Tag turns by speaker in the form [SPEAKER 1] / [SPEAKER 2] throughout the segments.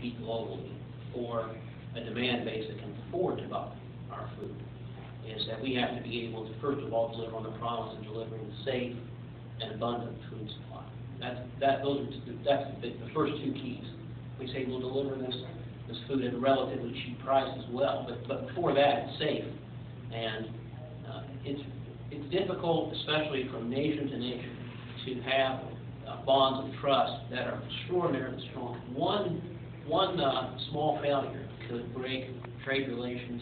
[SPEAKER 1] compete globally for a demand base that can afford to buy our food, is that we have to be able to, first of all, deliver on the promise of delivering safe and abundant food supply. That's the first two keys. We say we'll deliver this food at a relatively cheap price as well, but before that, it's safe. And it's difficult, especially from nation to nation, to have bonds of trust that are extraordinarily strong. One small failure could break trade relations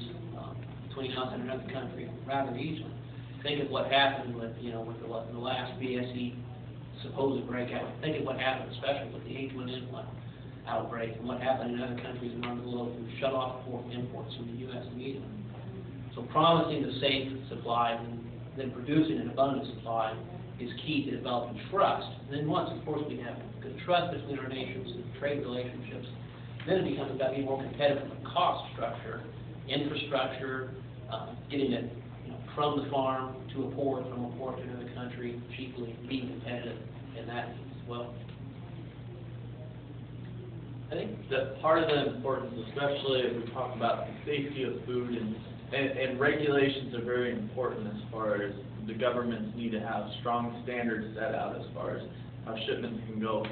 [SPEAKER 1] between us and another country rather easily. Think of what happened with the last BSE supposed breakout. Think of what happened, especially with the H1N1 outbreak, and what happened in other countries around the globe who shut off imports from the U.S. immediately. So promising a safe supply and then producing an abundant supply is key to developing trust. And then once, of course, we have good trust between our nations and trade relationships, then it becomes about being more competitive from a cost structure, infrastructure, getting it from the farm to a port, from a port to another country cheaply, being competitive in that as well.
[SPEAKER 2] I think that part of the importance, especially if we talk about the safety of food and regulations are very important as far as the governments need to have strong standards set out as far as how shipments can go.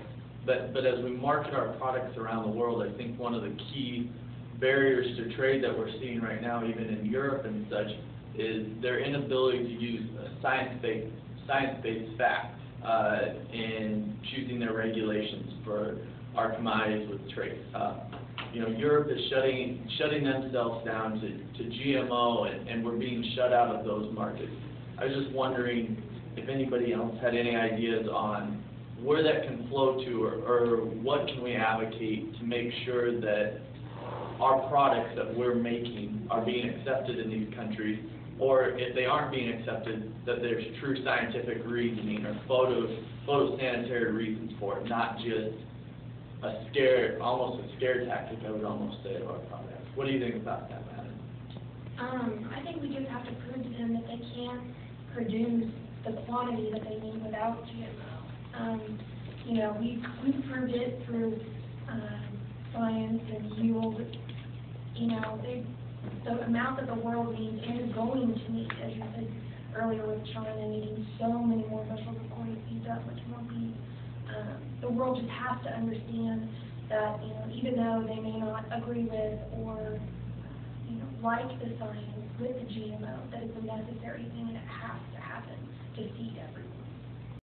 [SPEAKER 2] But as we market our products around the world, I think one of the key barriers to trade that we're seeing right now, even in Europe and such, is their inability to use science-based facts in choosing their regulations for our commodities with trade. Europe is shutting themselves down to GMO, and we're being shut out of those markets. I was just wondering if anybody else had any ideas on where that can flow to, or what can we advocate to make sure that our products that we're making are being accepted in these countries, or if they aren't being accepted, that there's true scientific reasoning or photosanitary reasons for it, not just almost a scare tactic, I would almost say, of our products. What do you think about that, Madam?
[SPEAKER 3] I think we just have to prove to them that they can't produce the quantity that they need without GMO. We've proved it through science and yield. The amount that the world needs and is going to need, as you said earlier with China needing so many more bushels of corn to feed that much more beef. The world just has to understand that, even though they may not agree with or, like the science with the GMO, that it's a necessary thing and it has to happen to feed everyone.